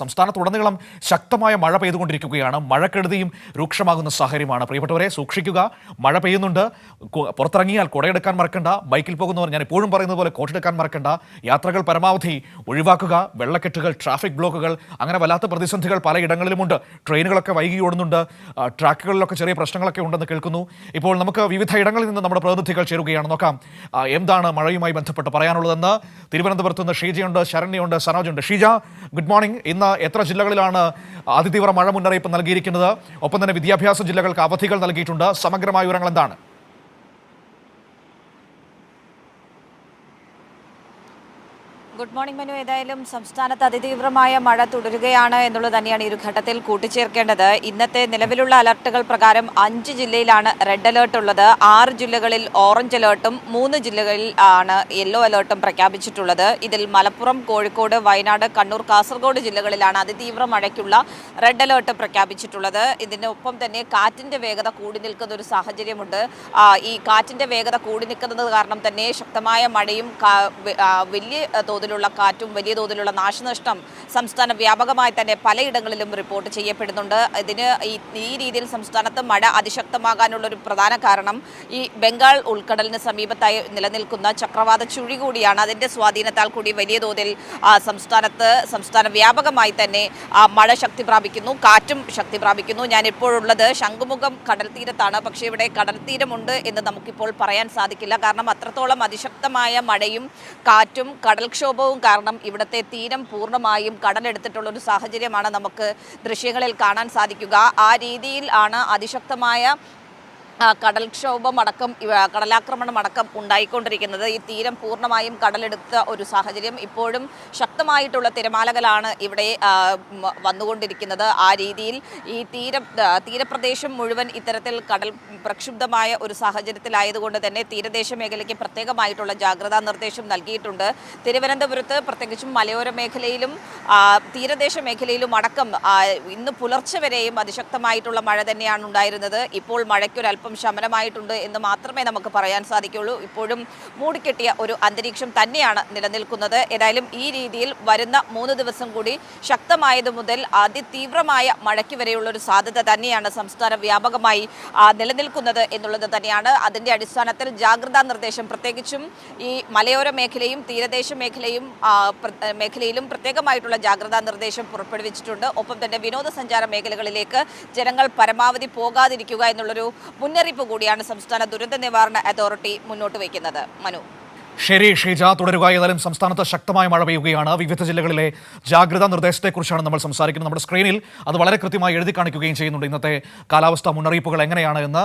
സംസ്ഥാനത്തുടനീളം ശക്തമായ മഴ പെയ്തുകൊണ്ടിരിക്കുകയാണ്. മഴക്കെടുതിയും രൂക്ഷമാകുന്ന സാഹചര്യമാണ്. പ്രിയപ്പെട്ടവരെ, സൂക്ഷിക്കുക. മഴ പെയ്യുന്നുണ്ട്. പുറത്തിറങ്ങിയാൽ കുടയെടുക്കാൻ മറക്കണ്ട. ബൈക്കിൽ പോകുന്നവർ ഞാൻ എപ്പോഴും പറയുന്നത് പോലെ കോട്ടെടുക്കാൻ മറക്കണ്ട. യാത്രകൾ പരമാവധി ഒഴിവാക്കുക. വെള്ളക്കെട്ടുകൾ, ട്രാഫിക് ബ്ലോക്കുകൾ, അങ്ങനെ വല്ലാത്ത പ്രതിസന്ധികൾ പലയിടങ്ങളിലുമുണ്ട്. ട്രെയിനുകളൊക്കെ വൈകി ഓടുന്നുണ്ട്. ട്രാക്കുകളിലൊക്കെ ചെറിയ പ്രശ്നങ്ങളൊക്കെ ഉണ്ടെന്ന് കേൾക്കുന്നു. ഇപ്പോൾ നമുക്ക് വിവിധ ഇടങ്ങളിൽ നിന്ന് നമ്മുടെ പ്രതിനിധികൾ ചേരുകയാണ്. നോക്കാം എന്താണ് മഴയുമായി ബന്ധപ്പെട്ട് പറയാനുള്ളതെന്ന്. തിരുവനന്തപുരത്ത് നിന്ന് ഷീജയുണ്ട്, ശരണ്യയുണ്ട്, സനോജുണ്ട്. Sheeja, good morning. ഇന്ന് എത്ര ജില്ലകളിലാണ് അതിതീവ്ര മഴ മുന്നറിയിപ്പ് നൽകിയിരിക്കുന്നത്? ഒപ്പം തന്നെ വിദ്യാഭ്യാസ ജില്ലകൾക്ക് അവധികൾ നൽകിയിട്ടുണ്ട്. സമഗ്രമായ വിവരങ്ങൾ എന്താണ്? Good morning Manu. ഏതായാലും സംസ്ഥാനത്ത് അതിതീവ്രമായ മഴ തുടരുകയാണ് എന്നുള്ളത് തന്നെയാണ് ഈ ഒരു ഘട്ടത്തിൽ കൂട്ടിച്ചേർക്കേണ്ടത്. ഇന്നത്തെ നിലവിലുള്ള അലർട്ടുകൾ പ്രകാരം 5 ജില്ലയിലാണ് റെഡ് അലേർട്ട് ഉള്ളത്. 6 ജില്ലകളിൽ ഓറഞ്ച് അലേർട്ടും 3 ജില്ലകളിൽ ആണ് യെല്ലോ അലേർട്ടും പ്രഖ്യാപിച്ചിട്ടുള്ളത്. ഇതിൽ മലപ്പുറം, കോഴിക്കോട്, വയനാട്, കണ്ണൂർ, കാസർഗോഡ് ജില്ലകളിലാണ് അതിതീവ്ര മഴയ്ക്കുള്ള റെഡ് അലേർട്ട് പ്രഖ്യാപിച്ചിട്ടുള്ളത്. ഇതിനൊപ്പം തന്നെ കാറ്റിന്റെ വേഗത കൂടി നിൽക്കുന്ന ഒരു സാഹചര്യമുണ്ട്. ഈ കാറ്റിന്റെ വേഗത കൂടി നിൽക്കുന്നത് കാരണം തന്നെ ശക്തമായ മഴയും വലിയ തോതിലുള്ള കാറ്റും വലിയ തോതിലുള്ള നാശനഷ്ടം സംസ്ഥാന വ്യാപകമായി തന്നെ പലയിടങ്ങളിലും റിപ്പോർട്ട് ചെയ്യപ്പെടുന്നുണ്ട്. ഇതിന് ഈ രീതിയിൽ സംസ്ഥാനത്ത് മഴ അതിശക്തമാകാനുള്ള ഒരു പ്രധാന കാരണം ഈ ബംഗാൾ ഉൾക്കടലിന് സമീപത്തായി നിലനിൽക്കുന്ന ചക്രവാത ചുഴി കൂടിയാണ്. അതിൻ്റെ സ്വാധീനത്താൽ കൂടി വലിയ തോതിൽ സംസ്ഥാന വ്യാപകമായി തന്നെ മഴ ശക്തി പ്രാപിക്കുന്നു, കാറ്റും ശക്തി പ്രാപിക്കുന്നു. ഞാൻ ഇപ്പോഴുള്ളത് ശംഖുമുഖം കടൽ തീരത്താണ്. പക്ഷേ ഇവിടെ കടൽ തീരമുണ്ട് എന്ന് നമുക്കിപ്പോൾ പറയാൻ സാധിക്കില്ല. കാരണം അത്രത്തോളം അതിശക്തമായ മഴയും കാറ്റും കടൽക്ഷോഭവും കാരണം ഇവിടുത്തെ തീരം പൂർണ്ണമായും കടലെടുത്തിട്ടുള്ള ഒരു സാഹചര്യമാണ് നമുക്ക് ദൃശ്യങ്ങളിൽ കാണാൻ സാധിക്കുക. ആ രീതിയിൽ ആണ് അതിശക്തമായ കടൽക്ഷോഭം അടക്കം കടലാക്രമണം അടക്കം ഉണ്ടായിക്കൊണ്ടിരിക്കുന്നത്. ഈ തീരം പൂർണ്ണമായും കടലെടുത്ത ഒരു സാഹചര്യം. ഇപ്പോഴും ശക്തമായിട്ടുള്ള തിരമാലകളാണ് ഇവിടെ വന്നുകൊണ്ടിരിക്കുന്നത്. ആ രീതിയിൽ ഈ തീരപ്രദേശം മുഴുവൻ ഇത്തരത്തിൽ കടൽ പ്രക്ഷുബ്ധമായ ഒരു സാഹചര്യത്തിലായതുകൊണ്ട് തന്നെ തീരദേശ മേഖലയ്ക്ക് പ്രത്യേകമായിട്ടുള്ള ജാഗ്രതാ നിർദ്ദേശം നൽകിയിട്ടുണ്ട്. തിരുവനന്തപുരത്ത് പ്രത്യേകിച്ചും മലയോര മേഖലയിലും തീരദേശ മേഖലയിലും അടക്കം ഇന്ന് പുലർച്ചെ വരെയും അതിശക്തമായിട്ടുള്ള മഴ തന്നെയാണ് ഉണ്ടായിരുന്നത്. ഇപ്പോൾ മഴയ്ക്കൊരൽപ്പം ശമനമായിട്ടുണ്ട് എന്ന് മാത്രമേ നമുക്ക് പറയാൻ സാധിക്കുള്ളൂ. ഇപ്പോഴും മൂടിക്കെട്ടിയ ഒരു അന്തരീക്ഷം തന്നെയാണ് നിലനിൽക്കുന്നത്. ഏതായാലും ഈ രീതിയിൽ വരുന്ന 3 ദിവസം കൂടി ശക്തമായത് മുതൽ അതിതീവ്രമായ മഴയ്ക്ക് വരെയുള്ള ഒരു സാധ്യത തന്നെയാണ് സംസ്ഥാന വ്യാപകമായി നിലനിൽക്കുന്നത് എന്നുള്ളത് തന്നെയാണ്. അതിൻ്റെ അടിസ്ഥാനത്തിൽ ജാഗ്രതാ നിർദ്ദേശം പ്രത്യേകിച്ചും ഈ മലയോര മേഖലയും തീരദേശ മേഖലയിലും പ്രത്യേകമായിട്ടുള്ള ജാഗ്രതാ നിർദ്ദേശം പുറപ്പെടുവിച്ചിട്ടുണ്ട്. ഒപ്പം തന്നെ വിനോദസഞ്ചാര മേഖലകളിലേക്ക് ജനങ്ങൾ പരമാവധി പോകാതിരിക്കുക എന്നുള്ളൊരു മുന്നറിയിപ്പ് കൂടിയാണ് സംസ്ഥാന ദുരന്ത നിവാരണ അതോറിറ്റി മുന്നോട്ട് വയ്ക്കുന്നത്. മനു. ശരി ഷീജ, തുടരുക. ഏതായാലും സംസ്ഥാനത്ത് ശക്തമായ മഴ പെയ്യുകയാണ്. വിവിധ ജില്ലകളിലെ ജാഗ്രതാ നിർദ്ദേശത്തെക്കുറിച്ചാണ് നമ്മൾ സംസാരിക്കുന്നത്. നമ്മുടെ സ്ക്രീനിൽ അത് വളരെ കൃത്യമായി എഴുതി കാണിക്കുകയും ചെയ്യുന്നുണ്ട്. ഇന്നത്തെ കാലാവസ്ഥാ മുന്നറിയിപ്പുകൾ എങ്ങനെയാണ് എന്ന്.